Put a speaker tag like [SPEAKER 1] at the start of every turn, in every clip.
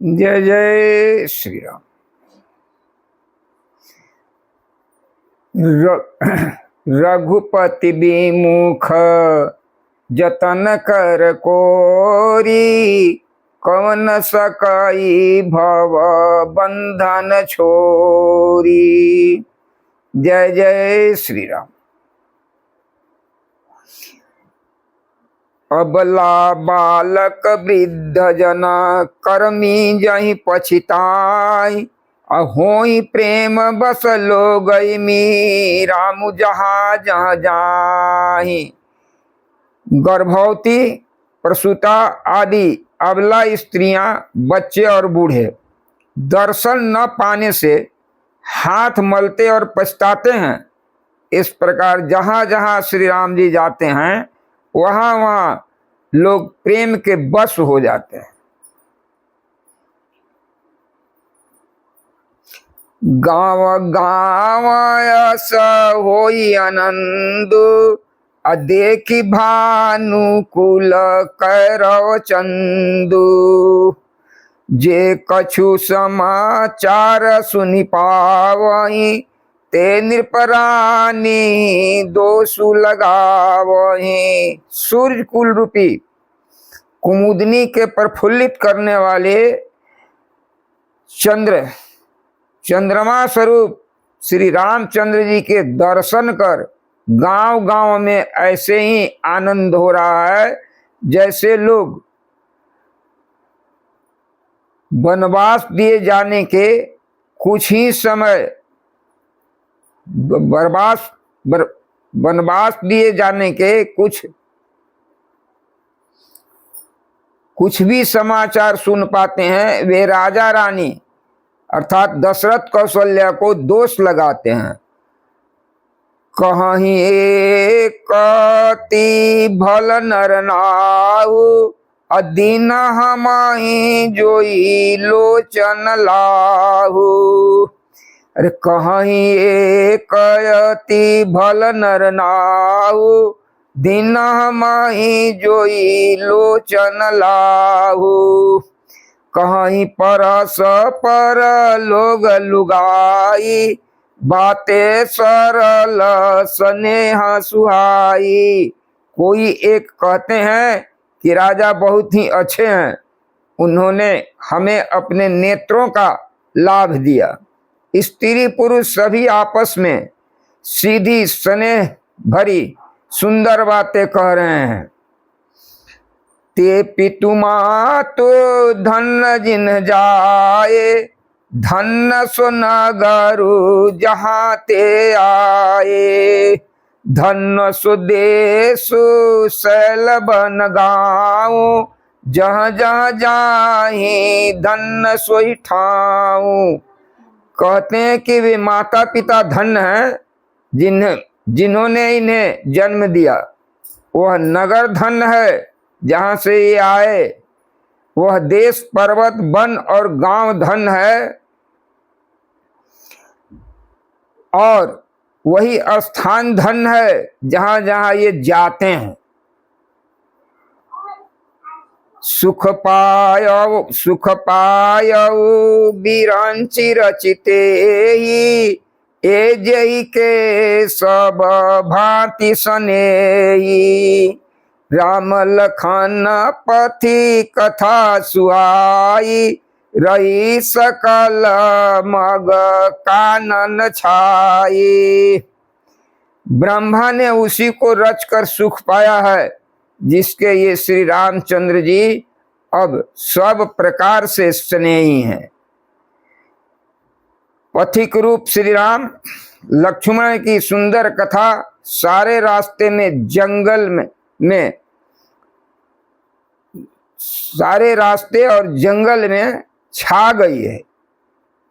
[SPEAKER 1] जय जय श्री राम। रघुपति विमुख जतन कर कोरी, कवन सकई भव बंधन छोरी। जय जय श्री राम। अबला बालक वृद्ध जन कर्मी जहि पछिताई, अहोई प्रेम बस लो गई मी राम जहाँ जहाँ जाहि। गर्भवती, प्रसूता आदि अबला स्त्रियां, बच्चे और बूढ़े दर्शन न पाने से हाथ मलते और पछताते हैं। इस प्रकार जहाँ जहाँ श्री राम जी जाते हैं वहाँ वहाँ लोग प्रेम के बस हो जाते हैं। गाँव गाँव यस होई आनंद, देखी भानुकुल कैरव चंदु। जे कछु समाचार सुनि पावहीं, ते नृपरानी दोषु लगावहीं। सूर्य कुल रूपी कुमुदनी के प्रफुल्लित करने वाले चंद्रमा स्वरूप श्री रामचंद्र जी के दर्शन कर गांव गांव में ऐसे ही आनंद हो रहा है जैसे लोग वनवास दिए जाने के कुछ ही समय वनवास दिए जाने के कुछ भी समाचार सुन पाते हैं। वे राजा रानी अर्थात दशरथ कौशल्या को दोष लगाते हैं। कहीं एकति भल नर नाहु, अदीन हमाही जोई लोचन लाहु। अरे कहीं एकति भल नर नाहु, दीन हमाही जोई लोचन लाहु। कहीं परस पर लोग लुगाई, बातें सरल स्नेह सुहाई। कोई एक कहते हैं कि राजा बहुत ही अच्छे हैं, उन्होंने हमें अपने नेत्रों का लाभ दिया। स्त्री पुरुष सभी आपस में सीधी स्नेह भरी सुंदर बातें कह रहे हैं। ते पितु मातु धन जिन जाए, धन सो नगरु जहाँ ते आए। धन सो देशु शैल बन गाँव, जहाँ जहाँ जाहि धन सोई ठाऊं। कहते हैं कि वे माता पिता धन्य हैं जिन्होंने इन्हें जन्म दिया। वह नगर धन्य है जहाँ से ये आए। वह देश पर्वत वन और गांव धन्य है, और वही स्थान धन्य है जहाँ जहाँ ये जाते हैं। सुख पायऊ बिरंचि रचिते ही, ए जई के सब भांति सनेही। राम लखन पथि कथा सुहाई, रही सकल मग कानन छाई। ब्रह्मा ने उसी को रचकर सुख पाया है जिसके ये श्री रामचंद्र जी अब सब प्रकार से स्नेही हैं। पथिक रूप श्री राम लक्ष्मण की सुंदर कथा सारे रास्ते में जंगल में सारे रास्ते और जंगल में छा गई है।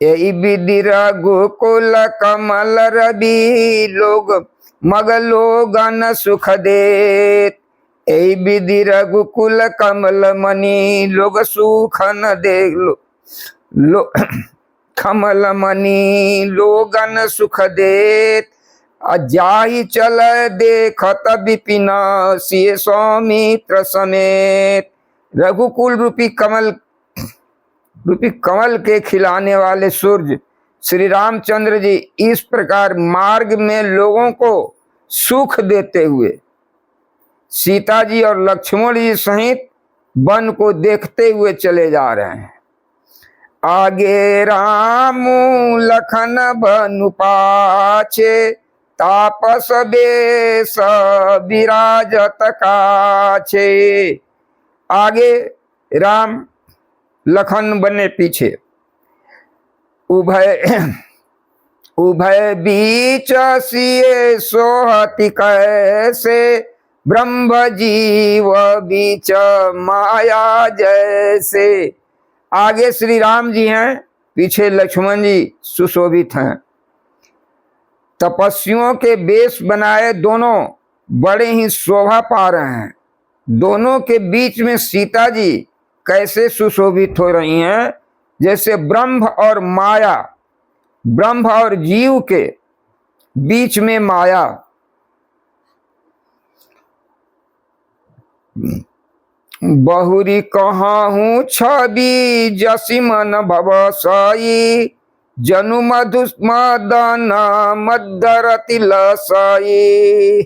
[SPEAKER 1] यही विधि रघुकुल कमल रवि, लोग मग लोगन सुख देत। यही विधि रघुकुल कमल मणि, लोग सुख न देख कमल मणि लोगन सुख देत। जाहि चल देखत विपिन, सिय सौमित्र समेत। रघुकुल रूपी कमल रूपी कमल के खिलाने वाले सूर्य श्री रामचंद्र जी इस प्रकार मार्ग में लोगों को सुख देते हुए सीता जी और लक्ष्मण जी सहित वन को देखते हुए चले जा रहे हैं। आगे राम लखन बनु पाछे, तापस बेश विराजत काछे। आगे राम लखन बने पीछे, उभय बीच सिए सोहति कैसे, ब्रह्म जीव बीच माया जैसे। आगे श्री राम जी हैं, पीछे लक्ष्मण जी सुशोभित हैं। तपस्वियों के वेश बनाए दोनों बड़े ही शोभा पा रहे हैं। दोनों के बीच में सीता जी कैसे सुशोभित हो रही हैं, जैसे ब्रह्म और माया, ब्रह्म और जीव के बीच में माया। बहुरी कहाहूँ छवि जसी मन भवसई, जनु मधु मदन मदरति लसई।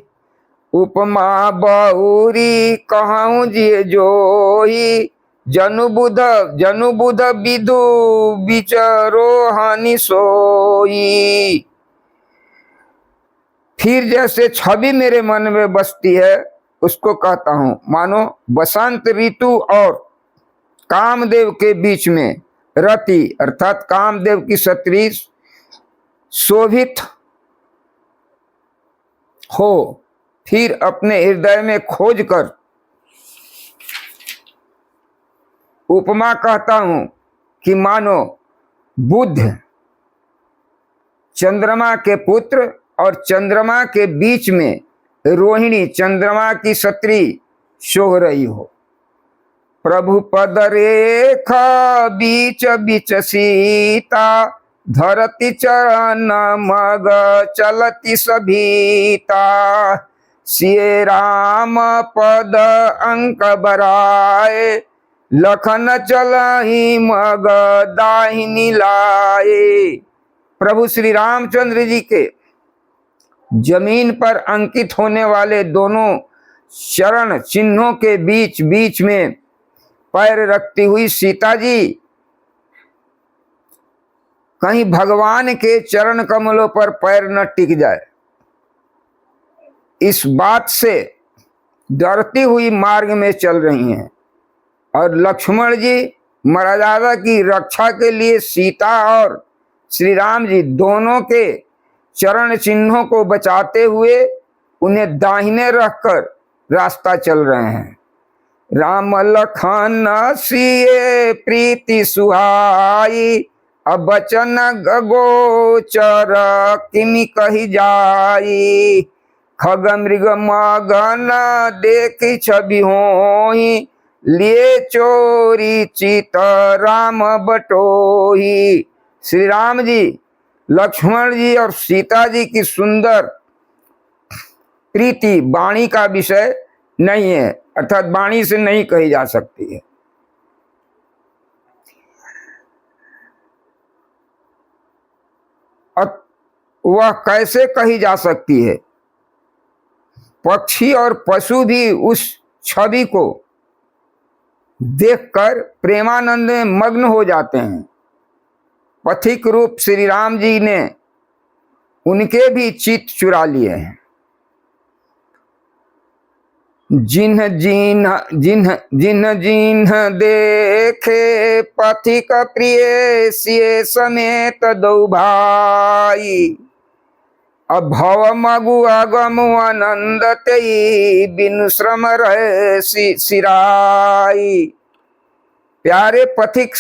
[SPEAKER 1] उपमा बहुरी कहाहूँ जिय जोही, जनु बुध विदु विचरो हानि सोई। फिर जैसे छवि मेरे मन में बसती है उसको कहता हूं, मानो बसंत ऋतु और कामदेव के बीच में रति अर्थात कामदेव की सदृश शोभित हो, फिर अपने हृदय में खोज कर। उपमा कहता हूं कि मानो बुध चंद्रमा के पुत्र और चंद्रमा के बीच में रोहिणी चंद्रमा की सत्री शोह रही हो। प्रभु पद रेखा बीच बीच सीता, धरती चरण मग चलती सभीता। सिए राम पद अंक बराए, लखन चलहि मग दाहिनी लाए। प्रभु श्री रामचंद्र जी के जमीन पर अंकित होने वाले दोनों चरण चिन्हों के बीच बीच में पैर रखती हुई सीता जी कहीं भगवान के चरण कमलों पर पैर न टिक जाए, इस बात से डरती हुई मार्ग में चल रही हैं। और लक्ष्मण जी मर्यादा की रक्षा के लिए सीता और श्री राम जी दोनों के चरण चिन्हों को बचाते हुए उन्हें दाहिने रखकर रास्ता चल रहे हैं। राम लखन सिए प्रीति सुहाई, अब बचन गोचर किमि कही जाई। खग मृग मगन देखि छवि होई, लिए चोरी चित राम बटोही। श्री राम जी लक्ष्मण जी और सीता जी की सुंदर प्रीति वाणी का विषय नहीं है, अर्थात वाणी से नहीं कही जा सकती है। वह कैसे कही जा सकती है? पक्षी और पशु भी उस छवि को देखकर प्रेमानंद में मग्न हो जाते हैं। पथिक रूप श्री राम जी ने उनके भी चित्त चुरा लिए हैं। जिन्ह जिन्ह जिन्ह जिन्ह जिन्ह देखे पथिक प्रिय सिए समेत दो भाई। अभव मगु अगम आनंद तेई, बिनु श्रम रहे सिराई। प्यारे पथिक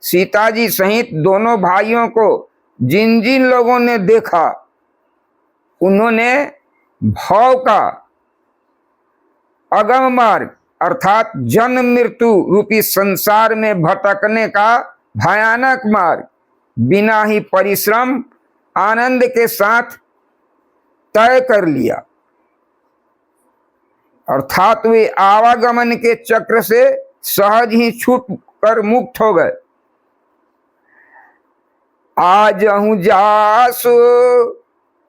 [SPEAKER 1] सीता जी सहित दोनों भाइयों को जिन जिन लोगों ने देखा, उन्होंने भव का अगम मार्ग अर्थात जन्म मृत्यु रूपी संसार में भटकने का भयानक मार्ग बिना ही परिश्रम आनंद के साथ तय कर लिया। अर्थात वे आवागमन के चक्र से सहज ही छूट कर मुक्त हो गए। आज हूँ जासु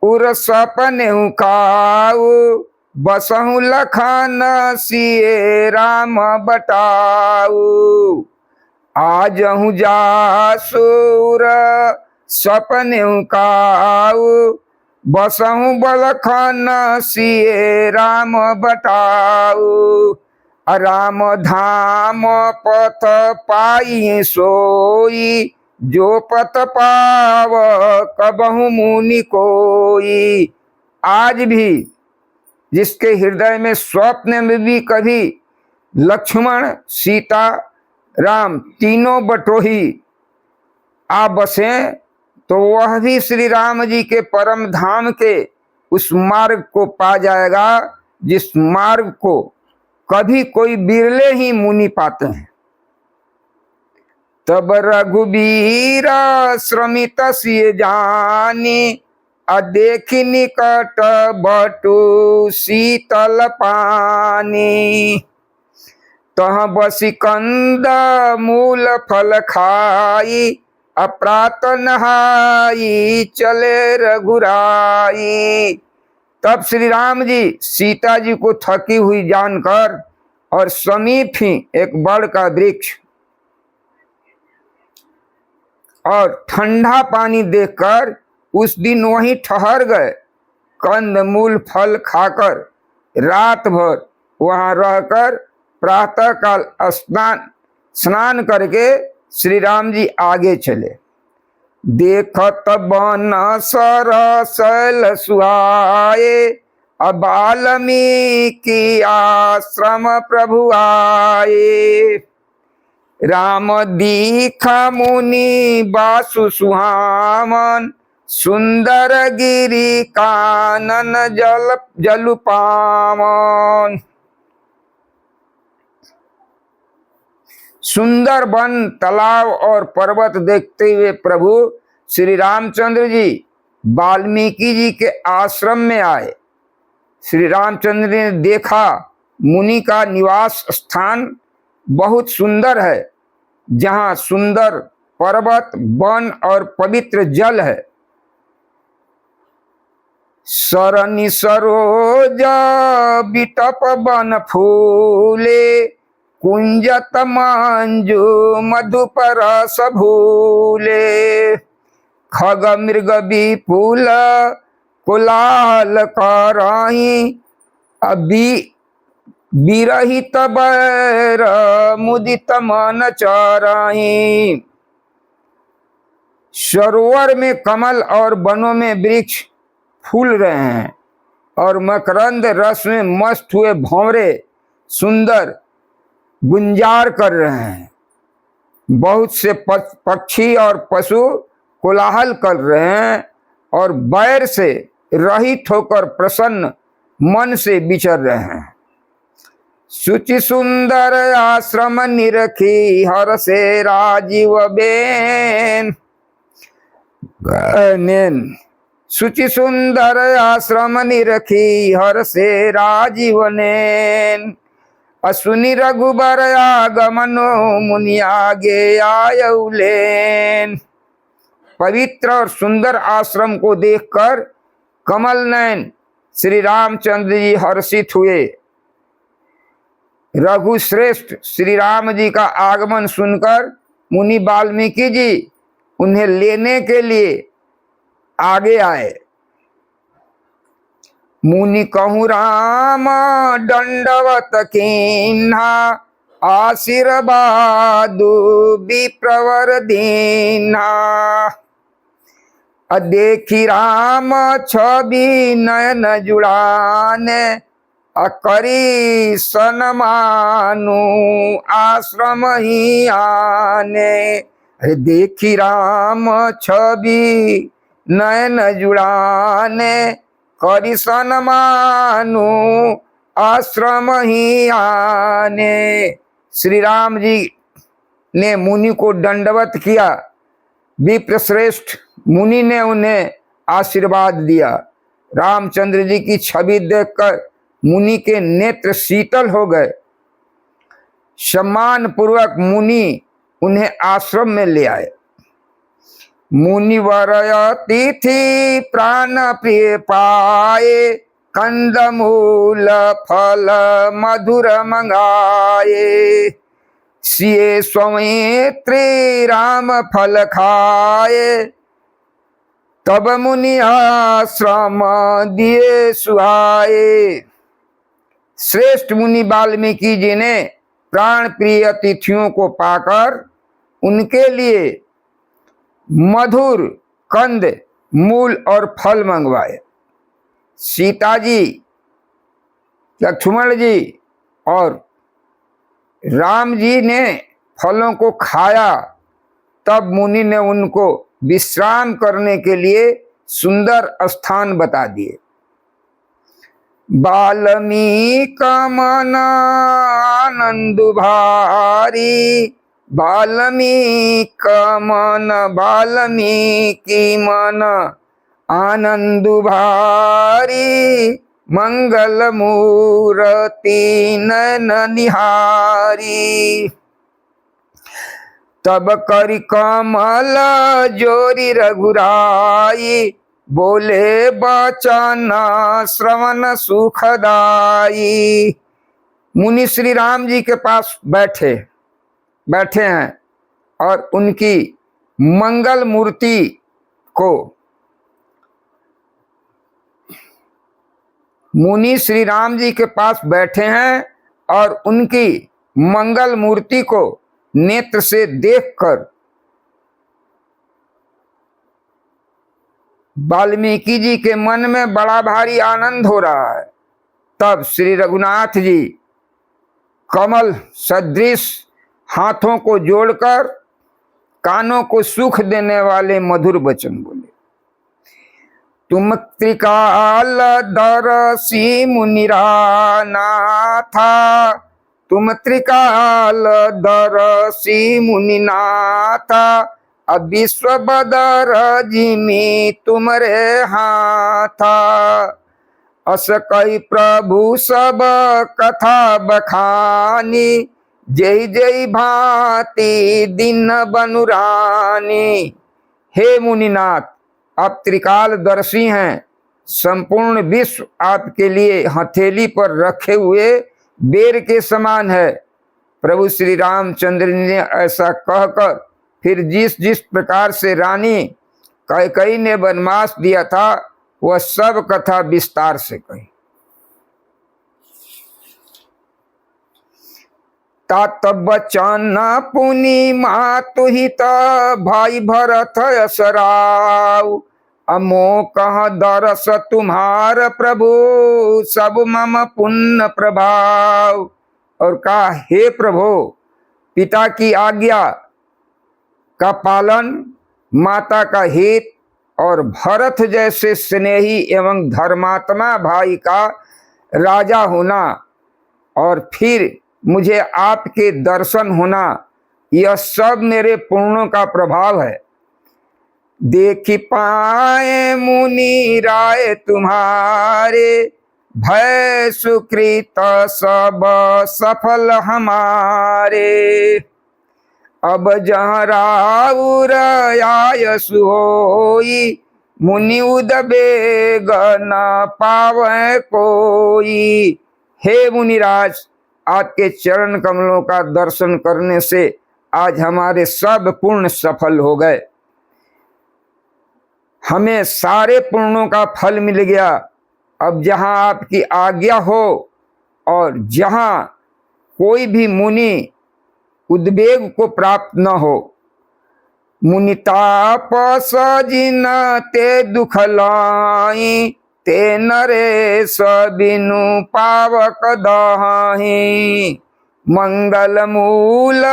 [SPEAKER 1] उर सपने खाऊ, बसहु लखन सिए राम बटाऊ। आज हूँ जासुर सपने खाऊ, बसहु बलखन सिए राम बटाऊ। राम धाम पथ पाई सोई, जो पथ पाव कबहु मुनि कोई। आज भी जिसके हृदय में स्वप्न में भी कभी लक्ष्मण सीता राम तीनों बटोही आ बसे, तो वह भी श्री राम जी के परम धाम के उस मार्ग को पा जाएगा जिस मार्ग को कभी कोई बिरले ही मुनि पाते हैं। तब रघुबीर श्रमित सिय जानी, देखी निकट बटु शीतल पानी। तह बसी कंद मूल फल खाई, अप्रात नहाई चले रघुराई। तब श्री राम जी सीता जी को थकी हुई जानकर और समीप ही एक बड़ का वृक्ष और ठंडा पानी देखकर उस दिन वहीं ठहर गए। कंद मूल फल खाकर रात भर वहां रहकर प्रातः काल स्नान करके श्री राम जी आगे चले। देखत बन सरसल सुहाए, वाल्मीकि आश्रम प्रभु आए। राम दीखा मुनि बासु सुहावन, सुंदर गिरि कानन जल पावन। सुंदर वन तालाब और पर्वत देखते हुए प्रभु श्री रामचंद्र जी वाल्मीकि जी के आश्रम में आए। श्री रामचंद्र ने देखा मुनि का निवास स्थान बहुत सुंदर है, जहाँ सुंदर पर्वत वन और पवित्र जल है। सरनि सरोज बिटप बन फूले, कुंजत मंजू मधुपर भूले। खग मृग विपुल कुलाहल कराही, विरहित बैर मुदित मन चराही। सरोवर में कमल और वनों में वृक्ष फूल रहे हैं और मकरंद रस में मस्त हुए भंवरे सुंदर गुंजार कर रहे हैं। बहुत से पक्षी और पशु कोलाहल कर रहे हैं और बैर से रहित होकर प्रसन्न मन से विचर रहे हैं। सुचि सुंदर आश्रम निरखी, हर से राजीव बेन। सुचि सुंदर आश्रम निरखी, हर से राजीव नेन। असुनि रघुबर आगमनो, मुनि आगे आयउलेन। पवित्र और सुंदर आश्रम को देखकर कमल नयन श्री रामचंद्र जी हर्षित हुए। रघुश्रेष्ठ श्री राम जी का आगमन सुनकर मुनि वाल्मीकि जी उन्हें लेने के लिए आगे आए। मुनि कहूँ राम दंडवत कीन्हा, आशीर्वादु विप्रवर दीन्हा। देखी राम छवि नयन जुड़ाने, करी सनमानु आश्रम ही आने। देखी राम छवि नयन जुड़ाने, करी सनमानु आश्रम ही आने। श्री राम जी ने मुनि को दंडवत किया। विप्रश्रेष्ठ मुनि ने उन्हें आशीर्वाद दिया। रामचंद्र जी की छवि देखकर मुनि के नेत्र शीतल हो गए। सम्मान पूर्वक मुनि उन्हें आश्रम में ले आए। मुनिवर अतिथि प्राण प्रिय पाए, कंदमूल फल मधुर मंगाए। सिए स्वामित्री राम फल खाए, तब मुनि आश्रम दिए सुहाए। श्रेष्ठ मुनि वाल्मीकि जी ने प्राण प्रिय अतिथियों को पाकर उनके लिए मधुर कंद मूल और फल मंगवाए। सीता जी, लक्ष्मण जी और राम जी ने फलों को खाया, तब मुनि ने उनको विश्राम करने के लिए सुंदर स्थान बता दिए। वाल्मीकि मन आनंद भारी, वाल्मीकि मन आनंद भारी, मंगल मूर्ति नयन निहारी। तब करि कमल जोरी रघुराई, बोले बचन श्रवण सुखदाई। मुनि श्री राम जी के पास बैठे हैं और उनकी मंगल मूर्ति को, मुनि श्री राम जी के पास बैठे हैं और उनकी मंगल मूर्ति को नेत्र से देखकर वाल्मीकि जी के मन में बड़ा भारी आनंद हो रहा है। तब श्री रघुनाथ जी कमल सदृश हाथों को जोड़कर कानों को सुख देने वाले मधुर वचन बोले। तुम त्रिकाल दर्शी मुनिराना था, तुम त्रिकाल दर्शी मुनिनाथा, अब विश्व बदर जिमी तुमरे हाथा। अस कई प्रभु सब कथा बखानी, जय जय भांति दिन बनुरानी। हे मुनिनाथ, आप त्रिकालदर्शी हैं, संपूर्ण विश्व आपके लिए हथेली पर रखे हुए बेर के समान है। प्रभु श्री रामचंद्र ने ऐसा कहकर फिर जिस जिस प्रकार से रानी कैकेयी ने वनवास दिया था वह सब कथा विस्तार से कही। तात बचन पुनि मातु हित, भाई भरत असराव, अमोक दरस तुम्हार प्रभु, सब मम पुण्य प्रभाव। और कहा, हे प्रभु, पिता की आज्ञा का पालन, माता का हित और भरत जैसे स्नेही एवं धर्मात्मा भाई का राजा होना और फिर मुझे आपके दर्शन होना, यह सब मेरे पुण्यों का प्रभाव है। देखि पाए मुनि राय तुम्हारे, भय सुकृत सब सफल हमारे। अब जहाँ राउर आय सुहोई, मुनि उदबेग न पावे कोई। हे मुनिराज, आपके चरण कमलों का दर्शन करने से आज हमारे सब पुण्य सफल हो गए, हमें सारे पुण्यों का फल मिल गया। अब जहाँ आपकी आज्ञा हो और जहाँ कोई भी मुनि उद्वेग को प्राप्त न हो। मुनि तापस जिन ते दुख लाई, ते नरेश बिनु पावक दहाई। मंगल मूल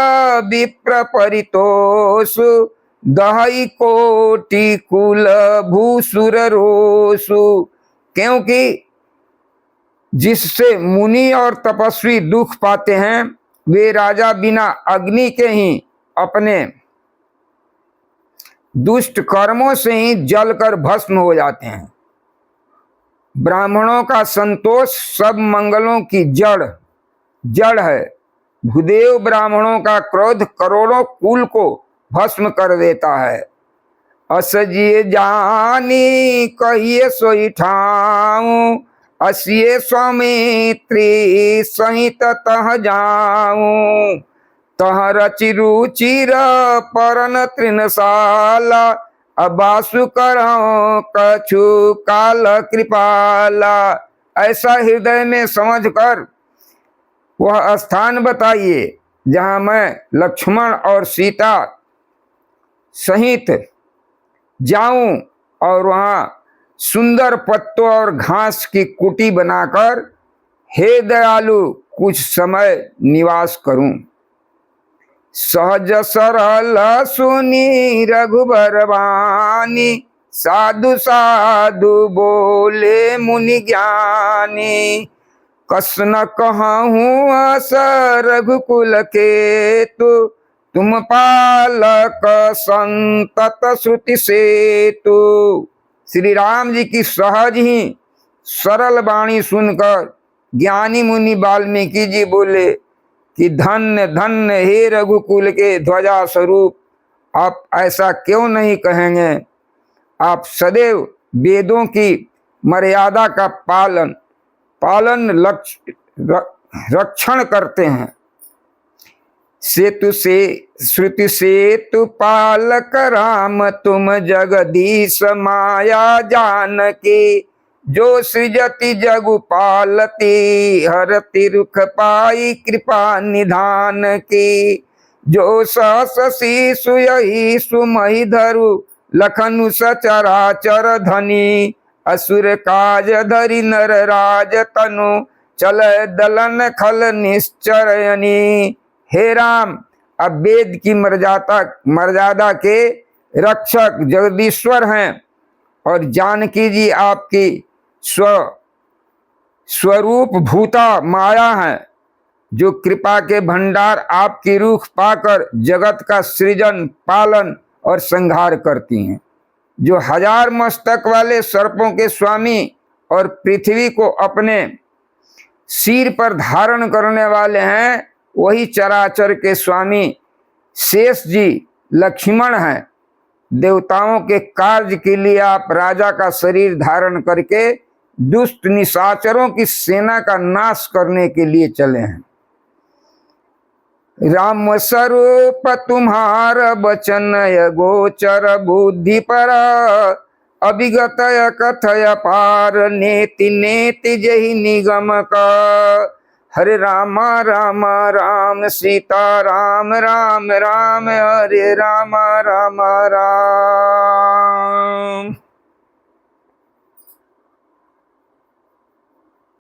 [SPEAKER 1] विप्र परितोषु, दहाई कोटि कुल भूसुर रोसु। क्योंकि जिससे मुनि और तपस्वी दुख पाते हैं, वे राजा बिना अग्नि के ही अपने दुष्ट कर्मों से ही जलकर भस्म हो जाते हैं। ब्राह्मणों का संतोष सब मंगलों की जड़ है। भूदेव ब्राह्मणों का क्रोध करोड़ों कुल को भस्म कर देता है। अस जिए जानी कहिए सोई ठाऊं, असिए स्वामित्री सहित तह जाऊं। तह रचि रुचिर परन तृणशाला, अबासु करऊं कछु काल कृपाला। ऐसा हृदय में समझकर वह स्थान बताइए जहां मैं लक्ष्मण और सीता सहित जाऊं और वहां सुंदर पत्तों और घास की कुटी बनाकर हे दयालु कुछ समय निवास करूं। सहज सरल सुनी रघुबर वाणी, साधु साधु बोले मुनि ज्ञानी। कस न कहूँ अस रघुकुल केतु, तुम पालक संतत श्रुति सेतु। श्री राम जी की सहज ही सरल वाणी सुनकर ज्ञानी मुनि वाल्मीकि जी बोले कि धन्य धन्य हे रघुकुल के ध्वजा स्वरूप, आप ऐसा क्यों नहीं कहेंगे। आप सदैव वेदों की मर्यादा का पालन रक्षण करते हैं। सेतु से श्रुति सेतु पालक राम, तुम जगदीश माया जानकी। जो सृजति जगु पालती, हरति रुख पाई कृपा निधान की। जो सहस शिशु यही सुमहि धरु, लखनु सचराचर धनी। असुर काज धरि नर राज तनु, चल दलन खल निश्चरयनी। हे राम, अब वेद की मर्यादा के रक्षक जगदीश्वर हैं और जानकी जी आपकी स्वरूप भूता माया है, जो कृपा के भंडार आपकी रूख पाकर जगत का सृजन पालन और संहार करती हैं। जो 1000 मस्तक वाले सर्पों के स्वामी और पृथ्वी को अपने सिर पर धारण करने वाले हैं, वही चराचर के स्वामी शेष जी लक्ष्मण हैं। देवताओं के कार्य के लिए आप राजा का शरीर धारण करके दुष्ट निशाचरों की सेना का नाश करने के लिए चले हैं। राम स्वरूप तुम्हार बचन गोचर, बुद्धि पर अभिगत कथय पार। नेति नेति जहि निगम का, हरे राम राम राम सीता, राम राम राम हरे राम राम राम।